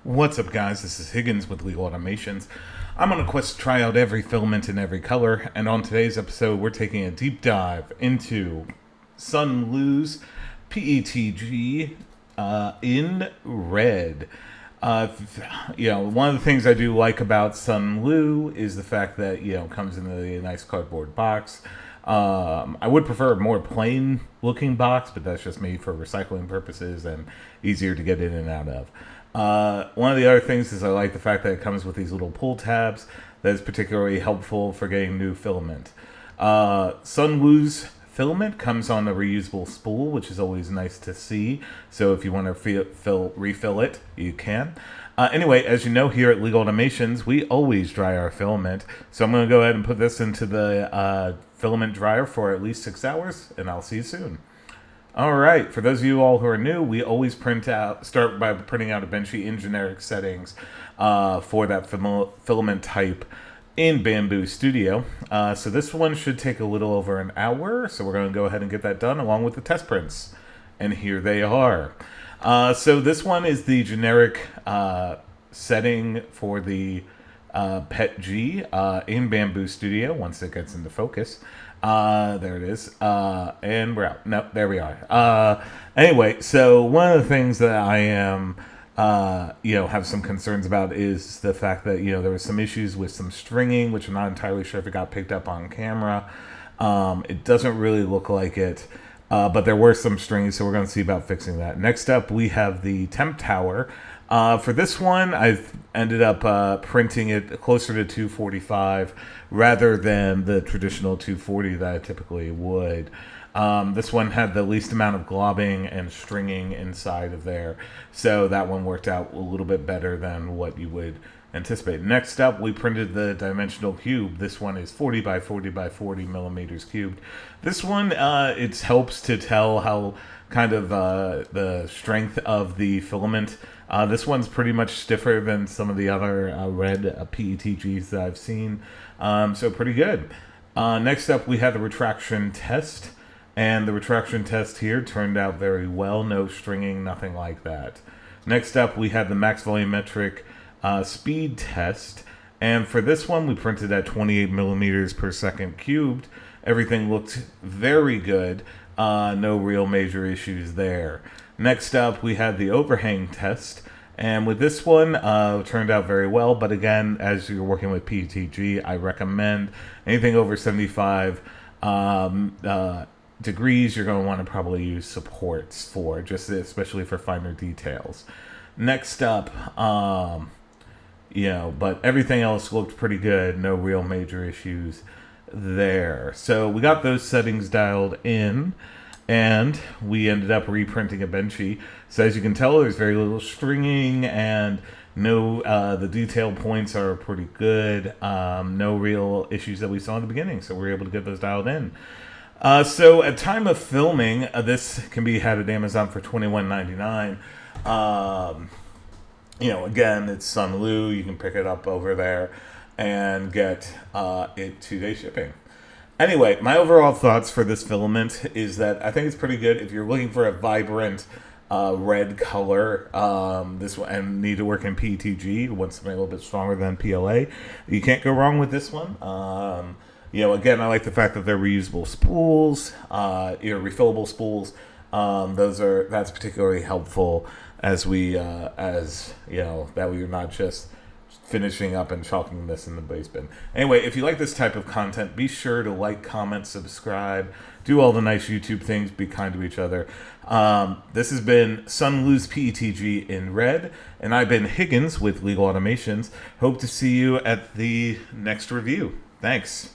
What's up, guys? This is Higgins with Legal Automations. I'm on a quest to try out every filament in every color, and on today's episode, we're taking a deep dive into SUNLU's PETG in red. One of the things I do like about SUNLU is the fact that, it comes in a nice cardboard box. I would prefer a more plain looking box, but that's just me for recycling purposes and easier to get in and out of. One of the other things is I like the fact that it comes with these little pull tabs that is particularly helpful for getting new filament. SUNLU's filament comes on a reusable spool, which is always nice to see. So if you want to refill it, you can. Anyway, as you know, here at Legal Automations, we always dry our filament. So I'm going to go ahead and put this into the filament dryer for at least 6 hours, and I'll see you soon. All right, for those of you all who are new, we always start by printing out a Benchy in generic settings for that filament type in Bamboo Studio. So this one should take a little over an hour, so we're going to go ahead and get that done along with the test prints. And here they are. So this one is the generic setting for the PETG in Bamboo Studio once it gets into focus. There it is. And we're out. No, there we are. Anyway, so one of the things that I am, have some concerns about is the fact that, there was some issues with some stringing, which I'm not entirely sure if it got picked up on camera. It doesn't really look like it, but there were some strings, so we're going to see about fixing that. Next up, we have the temp tower. For this one, I've ended up printing it closer to 245 rather than the traditional 240 that I typically would. This one had the least amount of globbing and stringing inside of there, so that one worked out a little bit better than what you would anticipate. Next up, we printed the dimensional cube. This one is 40 by 40 by 40 millimeters cubed. This one, it helps to tell how kind of the strength of the filament. This one's pretty much stiffer than some of the other red PETGs that I've seen, so pretty good. Next up, we have the retraction test, and the retraction test here turned out very well. No stringing, nothing like that. Next up, we have the max volumetric speed test, and for this one, we printed at 28 millimeters per second cubed. Everything looked very good. No real major issues there. Next up, we had the overhang test, and with this one, it turned out very well, but again, as you're working with PETG, I recommend anything over 75 degrees, you're going to want to probably use supports for, just especially for finer details. Next up, but everything else looked pretty good, no real major issues there. So we got those settings dialed in, and we ended up reprinting a Benchy. So as you can tell, there's very little stringing, and the detail points are pretty good. No real issues that we saw in the beginning, so we're able to get those dialed in. So at time of filming, this can be had at Amazon for $21.99. Again, it's SUNLU. You can pick it up over there and get it 2-day shipping. Anyway, my overall thoughts for this filament is that I think it's pretty good if you're looking for a vibrant red color. This one, and need to work in PETG, want something a little bit stronger than PLA. You can't go wrong with this one. Again, I like the fact that they're reusable spools, refillable spools. That's particularly helpful as that we're not just finishing up and chalking this in the base bin. Anyway, if you like this type of content, be sure to like, comment, subscribe, do all the nice YouTube things, be kind to each other. This has been SUNLU's PETG in red, and I've been Higgins with Legal Automations. Hope to see you at the next review. Thanks.